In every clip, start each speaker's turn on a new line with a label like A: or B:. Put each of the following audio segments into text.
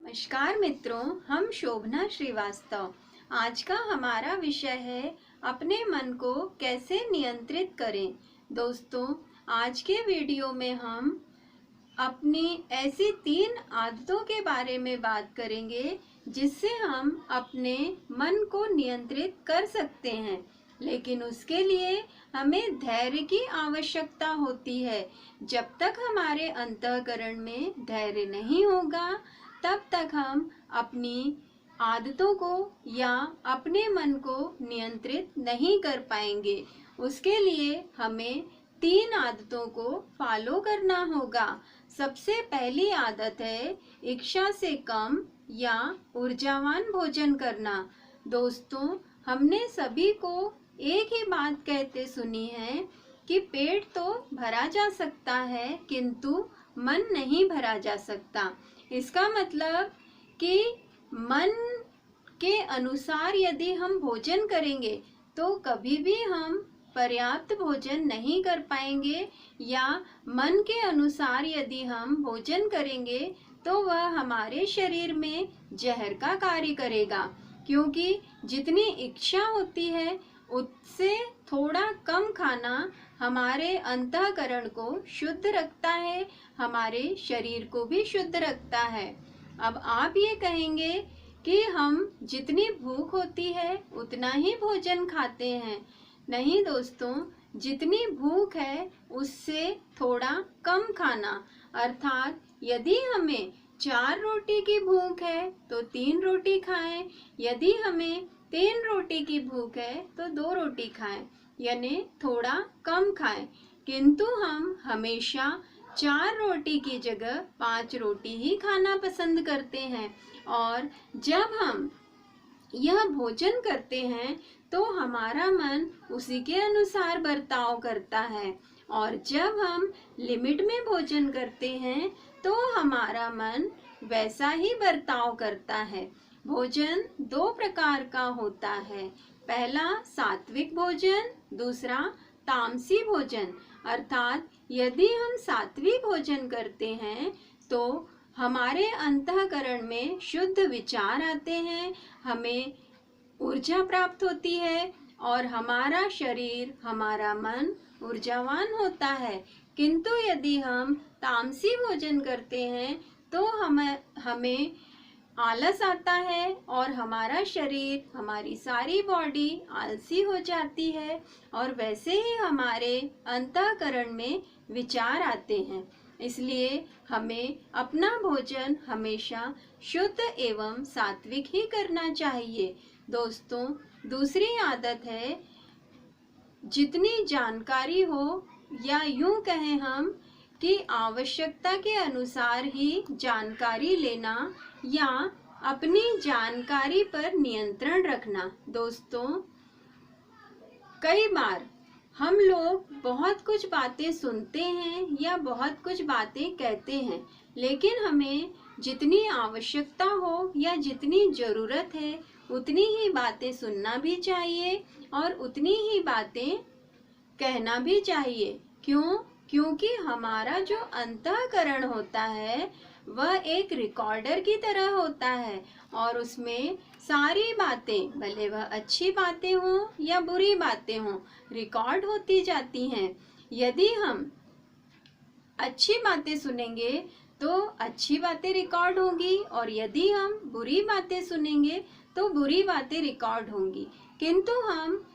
A: नमस्कार मित्रों, हम शोभना श्रीवास्तव। आज का हमारा विषय है अपने मन को कैसे नियंत्रित करें। दोस्तों, आज के वीडियो में हम अपनी ऐसी 3 आदतों के बारे में बात करेंगे जिससे हम अपने मन को नियंत्रित कर सकते हैं। लेकिन उसके लिए हमें धैर्य की आवश्यकता होती है। जब तक हमारे अंतःकरण में धैर्य नहीं होगा, तब तक हम अपनी आदतों को या अपने मन को नियंत्रित नहीं कर पाएंगे। उसके लिए हमें 3 आदतों को फॉलो करना होगा। सबसे पहली आदत है इच्छा से कम या ऊर्जावान भोजन करना। दोस्तों, हमने सभी को एक ही बात कहते सुनी है कि पेट तो भरा जा सकता है किंतु मन नहीं भरा जा सकता। इसका मतलब कि मन के अनुसार यदि हम भोजन करेंगे तो कभी भी हम पर्याप्त भोजन नहीं कर पाएंगे, या मन के अनुसार यदि हम भोजन करेंगे तो वह हमारे शरीर में जहर का कार्य करेगा। क्योंकि जितनी इच्छा होती है उससे थोड़ा कम खाना हमारे अंतःकरण को शुद्ध रखता है, हमारे शरीर को भी शुद्ध रखता है। अब आप ये कहेंगे कि हम जितनी भूख होती है उतना ही भोजन खाते हैं। नहीं दोस्तों, जितनी भूख है उससे थोड़ा कम खाना। अर्थात यदि हमें 4 रोटी की भूख है तो 3 रोटी खाएं, यदि हमें 3 रोटी की भूख है तो 2 रोटी खाएं, यानी थोड़ा कम खाएं। किंतु हम हमेशा 4 रोटी की जगह 5 रोटी ही खाना पसंद करते हैं। और जब हम यह भोजन करते हैं तो हमारा मन उसी के अनुसार बर्ताव करता है, और जब हम लिमिट में भोजन करते हैं तो हमारा मन वैसा ही बर्ताव करता है। भोजन 2 प्रकार का होता है। पहला सात्विक भोजन, दूसरा तामसी भोजन। अर्थात यदि हम सात्विक भोजन करते हैं तो हमारे अंतःकरण में शुद्ध विचार आते हैं, हमें ऊर्जा प्राप्त होती है और हमारा शरीर, हमारा मन ऊर्जावान होता है। किंतु यदि हम तामसी भोजन करते हैं तो हमें आलस आता है और हमारा शरीर, हमारी सारी बॉडी आलसी हो जाती है, और वैसे ही हमारे अंतःकरण में विचार आते हैं। इसलिए हमें अपना भोजन हमेशा शुद्ध एवं सात्विक ही करना चाहिए। दोस्तों, दूसरी आदत है जितनी जानकारी हो, या यूं कहें हम कि आवश्यकता के अनुसार ही जानकारी लेना या अपनी जानकारी पर नियंत्रण रखना। दोस्तों, कई बार हम लोग बहुत कुछ बातें सुनते हैं या बहुत कुछ बातें कहते हैं, लेकिन हमें जितनी आवश्यकता हो या जितनी ज़रूरत है उतनी ही बातें सुनना भी चाहिए और उतनी ही बातें कहना भी चाहिए। क्यों? क्योंकि हमारा जो अंतःकरण होता है वह एक रिकॉर्डर की तरह होता है, और उसमें सारी बातें, भले वह अच्छी बातें हों या बुरी बातें हों, रिकॉर्ड होती जाती हैं। यदि हम अच्छी बातें सुनेंगे तो अच्छी बातें रिकॉर्ड होंगी, और यदि हम बुरी बातें सुनेंगे तो बुरी बातें रिकॉर्ड होंगी। किंतु हम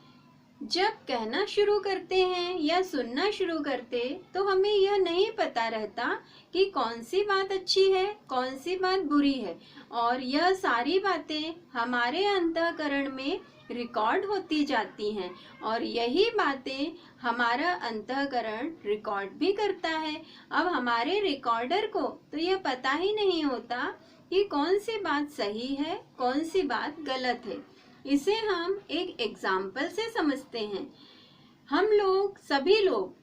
A: जब कहना शुरू करते हैं या सुनना शुरू करते तो हमें यह नहीं पता रहता कि कौन सी बात अच्छी है, कौन सी बात बुरी है, और यह सारी बातें हमारे अंतःकरण में रिकॉर्ड होती जाती हैं, और यही बातें हमारा अंतःकरण रिकॉर्ड भी करता है। अब हमारे रिकॉर्डर को तो यह पता ही नहीं होता कि कौन सी बात सही है, कौन सी बात गलत है। इसे हम एक एग्जाम्पल से समझते हैं। हम लोग, सभी लोग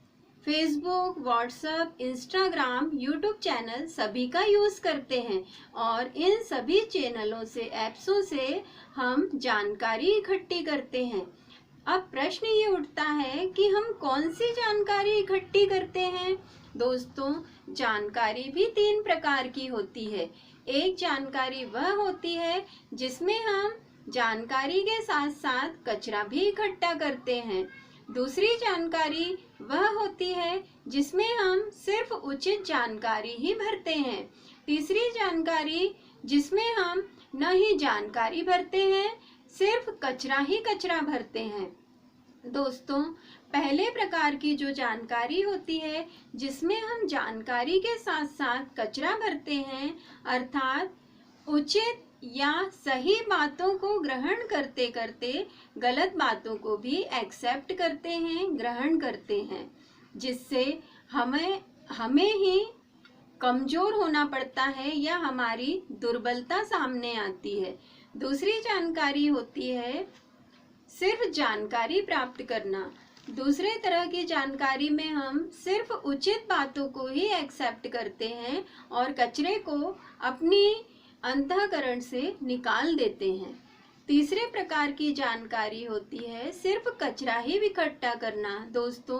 A: Facebook, WhatsApp, Instagram, YouTube channel सभी का यूज़ करते हैं, और इन सभी चैनलों से, ऐप्सों से हम जानकारी इकट्ठी करते हैं। अब प्रश्न ये उठता है कि हम कौन सी जानकारी इकट्ठी करते हैं। दोस्तों, जानकारी भी 3 प्रकार की होती है। एक जानकारी वह होती है जिसमें हम जानकारी के साथ साथ कचरा भी इकट्ठा करते हैं। दूसरी जानकारी वह होती है जिसमें हम सिर्फ उचित जानकारी ही भरते हैं। तीसरी जानकारी जिसमें हम न ही जानकारी भरते हैं, सिर्फ कचरा ही कचरा भरते हैं। दोस्तों, पहले प्रकार की जो जानकारी होती है जिसमें हम जानकारी के साथ साथ कचरा भरते हैं, अर्थात उचित या सही बातों को ग्रहण करते करते गलत बातों को भी एक्सेप्ट करते हैं, ग्रहण करते हैं, जिससे हमें ही कमजोर होना पड़ता है या हमारी दुर्बलता सामने आती है। दूसरी जानकारी होती है सिर्फ जानकारी प्राप्त करना। दूसरे तरह की जानकारी में हम सिर्फ उचित बातों को ही एक्सेप्ट करते हैं और कचरे को अपनी अंतःकरण से निकाल देते हैं। तीसरे प्रकार की जानकारी होती है सिर्फ कचरा ही इकट्ठा करना। दोस्तों,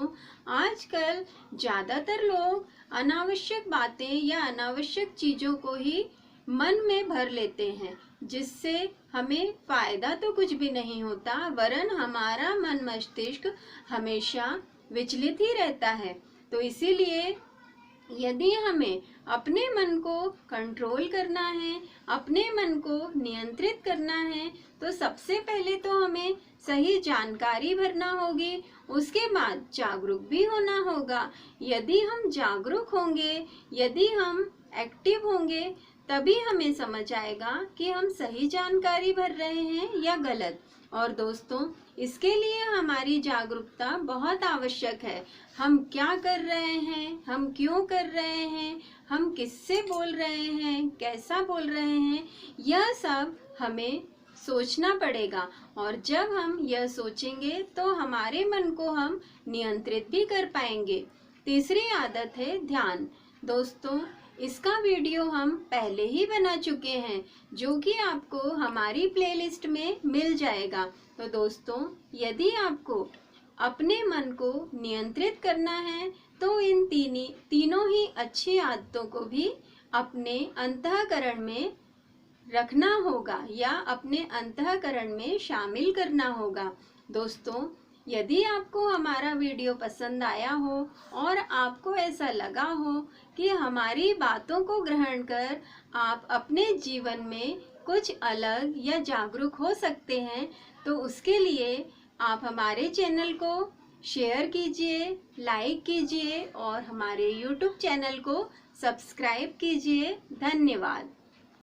A: आजकल ज़्यादातर लोग अनावश्यक बातें या अनावश्यक चीज़ों को ही मन में भर लेते हैं, जिससे हमें फायदा तो कुछ भी नहीं होता, वरन हमारा मन मस्तिष्क हमेशा विचलित ही रहता है। तो इसीलिए यदि हमें अपने मन को कंट्रोल करना है, अपने मन को नियंत्रित करना है, तो सबसे पहले तो हमें सही जानकारी भरना होगी, उसके बाद जागरूक भी होना होगा। यदि हम जागरूक होंगे, यदि हम एक्टिव होंगे, तभी हमें समझ आएगा कि हम सही जानकारी भर रहे हैं या गलत। और दोस्तों, इसके लिए हमारी जागरूकता बहुत आवश्यक है। हम क्या कर रहे हैं, हम क्यों कर रहे हैं, हम किससे बोल रहे हैं, कैसा बोल रहे हैं, यह सब हमें सोचना पड़ेगा। और जब हम यह सोचेंगे तो हमारे मन को हम नियंत्रित भी कर पाएंगे। तीसरी आदत है ध्यान। दोस्तों, इसका वीडियो हम पहले ही बना चुके हैं, जो कि आपको हमारी प्लेलिस्ट में मिल जाएगा। तो दोस्तों, यदि आपको अपने मन को नियंत्रित करना है तो इन तीनों ही अच्छी आदतों को भी अपने अंतःकरण में रखना होगा या अपने अंतःकरण में शामिल करना होगा। दोस्तों, यदि आपको हमारा वीडियो पसंद आया हो और आपको ऐसा लगा हो कि हमारी बातों को ग्रहण कर आप अपने जीवन में कुछ अलग या जागरूक हो सकते हैं, तो उसके लिए आप हमारे चैनल को शेयर कीजिए, लाइक कीजिए और हमारे YouTube चैनल को सब्सक्राइब कीजिए। धन्यवाद।